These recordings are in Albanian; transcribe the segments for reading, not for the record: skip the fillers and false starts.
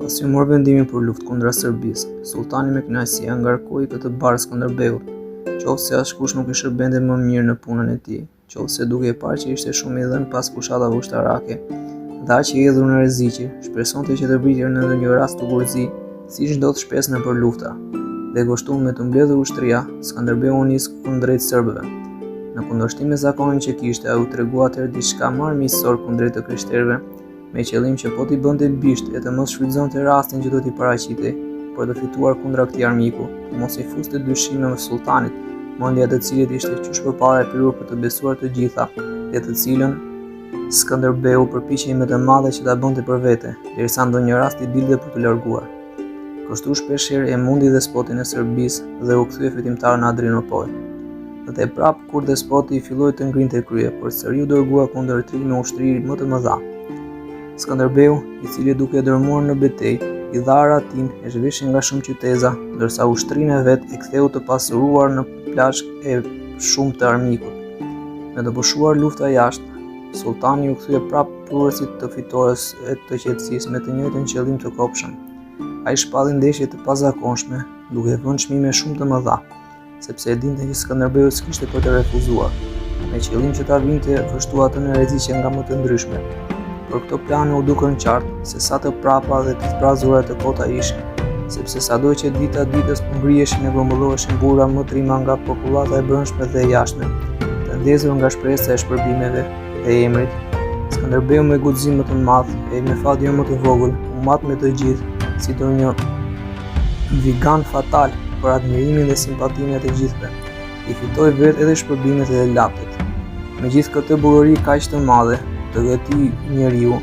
Pasi u mor vendimin për luftë kundra Serbisë, sultani me kënaqësi ngarkoi këtë barë Skënderbeut, qoftë se askush nuk i shërbente më mirë në punën e tij, qoftë se duke e parë që ishte shumë i dhënë pas fushatave ushtarake, dhe aq i hedhur në rreziqe, shpresonte që të britej në ndonjë rast turbullëzi, siç ndodh shpesh nëpër lufta. Dhe gështuar me të mbledhur ushtria, Skënderbeu u nis kundrejt serbëve. Në kundërshtim me zakonin që kishte, ai u tregua atëherë diçka më armiqësor kundrejt të krishterëve, me qëllim që po t'i bënte bisht e të mos shfrytëzonte rastin që do t'i paraqitej për të fituar kundra këtij armiku, të mos i fuste dyshime me sultanit, mendja e të cilit ishte qysh përpara e pirur për të besuar të gjitha, dhe të cilën Skënderbeu përpiqej me të madhe që ta bënte për vete, derisa ndonjë rast i dilte për të larguar. Kështu shpeshherë e mundi despotin e Serbisë dhe u kthye fitimtar në Adrianopol. Dhe prap kur despoti i filloi të ngrinte krye, përsëri u dërgua kundër tij me ushtri më të mëdha. Skënderbeu, i cili duke dërmuar në betejë, i dha aratin e zhvishën nga shumë qyteza, ndërsa ushtrinë e vet e ktheu të pasuruar në plazh e shumë të armikut. Me të pushuar lufta jashtë, sultani u kthye prap prurësit të fitores e të qetësisë me të njëjtën qëllim të kopshëm. Ai shpalli ndeshje të pazakonshme, duke vënë çmime shumë të mëdha, sepse e dinte që Skënderbeu s'kishte për të refuzuar, me qëllim që ta vinte vështu atë në rreziqe nga më të ndryshme. Për këto plane u dukën qartë se sa të prapa dhe të zbrazura të kota ishin, sepse sado që dita ditës po ngriheshin e grumbulloheshin burra më të rima nga popullata e brendshme dhe e jashtme, të ndezur nga shpresa e shpërblimeve dhe emrit. Skënderbeu me guxim më të madh e me fat jo më të vogël, u mat me të gjithë, si ndonjë vigan fatal për admirimin dhe simpatinë e të gjithëve. I fitoi vetë edhe shpërblimet e laptet. Megjithë këtë bullëri kaq të madhe të këtij njeriu,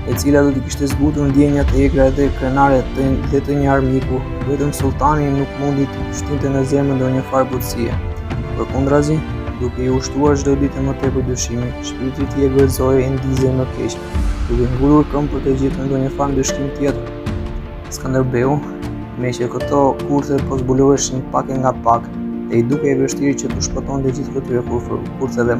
e cila do t'i kishte zbutur ndjenjat e egra dhe krenare dhe të një armiku, vetëm sultani nuk mundi të shtinte në zemër ndonjë farë butësie. Përkundrazi, duke i ushtuar çdo ditë më tepër dyshimi, shpirti i tij e gëzoi e ndizej më keq, duke ngulur këmbë për të gjetur ndonjë farë ndryshim tjetër. Skënderbeu, me që këto kurthe po zbuloheshin pak e nga pak, dhe i duke e vështirë që të shpëtonte gjithë këtyre kurtheve,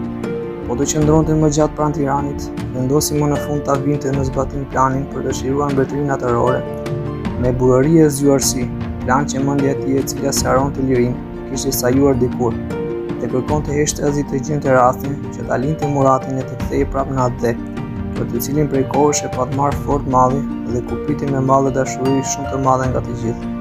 po të qëndronte më gjatë pranë Tiranit, vendosi më në fund ta vinte në zbatim planin për të shiruar mbretërinë atërore, me burëri e zgjuarsi, plan që mendja e tij e cila sqaronte lirinë kishte sajuar dikur, dhe kërkonte heshtasi të gjente rastin që ta linte Muratin e të kthehej prapë në atë, për të cilin prej kohësh e pa të marrë fort malli dhe kupiti me madhe dashuri shumë të madhe nga të gjithë.